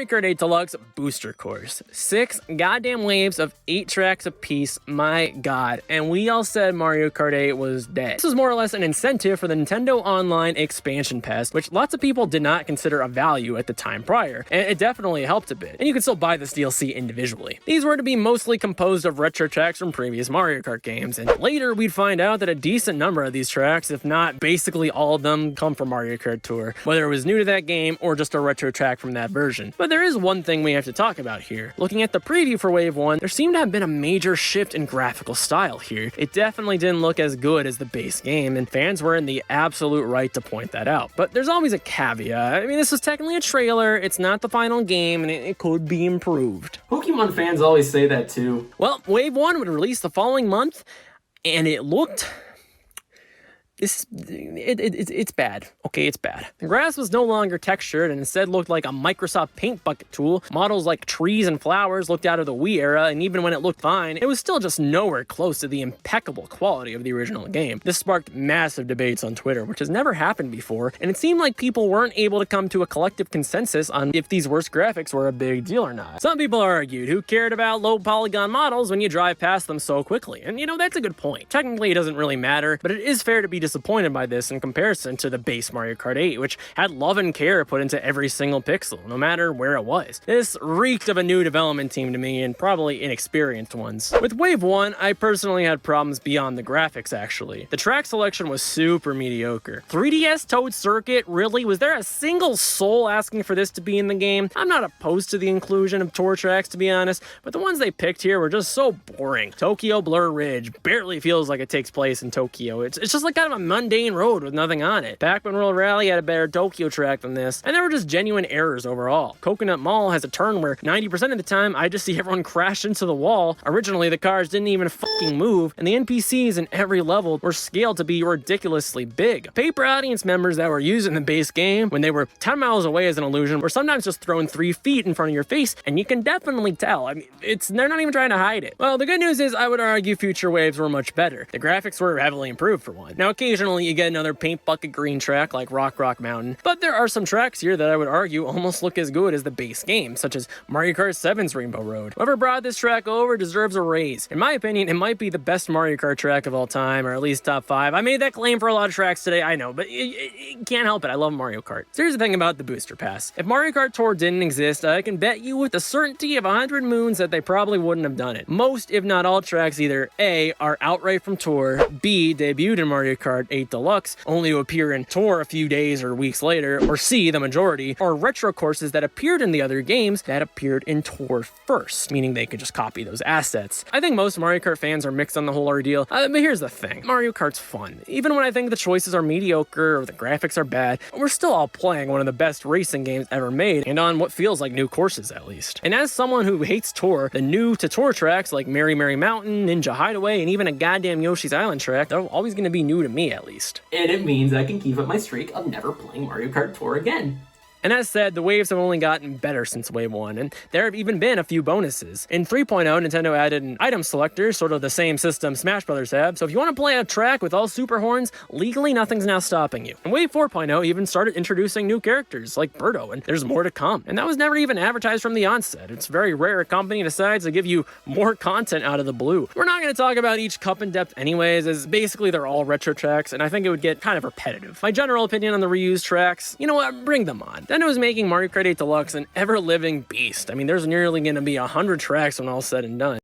Mario Kart 8 Deluxe Booster Course. 6 goddamn waves of 8 tracks apiece, my god. And we all said Mario Kart 8 was dead. This was more or less an incentive for the Nintendo Online Expansion Pass, which lots of people did not consider a value at the time prior, and it definitely helped a bit. And you could still buy this DLC individually. These were to be mostly composed of retro tracks from previous Mario Kart games, and later we'd find out that a decent number of these tracks, if not basically all of them, come from Mario Kart Tour, whether it was new to that game or just a retro track from that version. But there is one thing we have to talk about here. Looking at the preview for Wave 1, there seemed to have been a major shift in graphical style here. It definitely didn't look as good as the base game, and fans were in the absolute right to point that out. But there's always a caveat. I mean, this is technically a trailer, it's not the final game, and it could be improved. Pokemon fans always say that too. Well, Wave 1 would release the following month, and it looked... It's bad. Okay, it's bad. The grass was no longer textured and instead looked like a Microsoft Paint bucket tool. Models like trees and flowers looked out of the Wii era, and even when it looked fine, it was still just nowhere close to the impeccable quality of the original game. This sparked massive debates on Twitter, which has never happened before, and it seemed like people weren't able to come to a collective consensus on if these worse graphics were a big deal or not. Some people argued, who cared about low polygon models when you drive past them so quickly? And you know, that's a good point. Technically, it doesn't really matter, but it is fair to be disappointed by this in comparison to the base Mario Kart 8, which had love and care put into every single pixel, no matter where it was. This reeked of a new development team to me, and probably inexperienced ones. With Wave 1, I personally had problems beyond the graphics, actually. The track selection was super mediocre. 3DS Toad Circuit? Really? Was there a single soul asking for this to be in the game? I'm not opposed to the inclusion of tour tracks, to be honest, but the ones they picked here were just so boring. Tokyo Blur Ridge barely feels like it takes place in Tokyo. It's just like kind of a mundane road with nothing on it. Pac-Man World Rally had a better Tokyo track than this, and there were just genuine errors overall. Coconut Mall has a turn where 90% of the time I just see everyone crash into the wall. Originally, the cars didn't even fucking move, and the NPCs in every level were scaled to be ridiculously big. Paper audience members that were used in the base game when they were 10 miles away as an illusion were sometimes just thrown 3 feet in front of your face, and you can definitely tell. I mean, they're not even trying to hide it. Well, the good news is I would argue future waves were much better. The graphics were heavily improved for one. Now, occasionally you get another paint bucket green track like Rock Mountain, but there are some tracks here that I would argue almost look as good as the base game, such as Mario Kart 7's Rainbow Road. Whoever brought this track over deserves a raise. In my opinion, it might be the best Mario Kart track of all time, or at least top 5. I made that claim for a lot of tracks today, I know, but it can't help it. I love Mario Kart. So here's the thing about the Booster Pass. If Mario Kart Tour didn't exist, I can bet you with the certainty of 100 moons that they probably wouldn't have done it. Most, if not all tracks either A, are outright from Tour, B, debuted in Mario Kart 8 Deluxe, only to appear in Tour a few days or weeks later, or C, the majority, are retro courses that appeared in the other games that appeared in Tour first, meaning they could just copy those assets. I think most Mario Kart fans are mixed on the whole ordeal, but here's the thing. Mario Kart's fun. Even when I think the choices are mediocre or the graphics are bad, we're still all playing one of the best racing games ever made, and on what feels like new courses at least. And as someone who hates Tour, the new to Tour tracks like Merry Merry Mountain, Ninja Hideaway, and even a goddamn Yoshi's Island track, they're always going to be new to me at least. And it means I can keep up my streak of never playing Mario Kart Tour again. And as said, the waves have only gotten better since Wave 1, and there have even been a few bonuses. In 3.0, Nintendo added an item selector, sort of the same system Smash Bros. Have, so if you want to play a track with all super horns, legally nothing's now stopping you. And Wave 4.0 even started introducing new characters, like Birdo, and there's more to come. And that was never even advertised from the onset. It's very rare a company decides to give you more content out of the blue. We're not going to talk about each cup in depth anyways, as basically they're all retro tracks, and I think it would get kind of repetitive. My general opinion on the reused tracks, you know what, bring them on. Nintendo is making Mario Kart 8 Deluxe an ever-living beast. I mean, there's nearly going to be 100 tracks when all's said and done.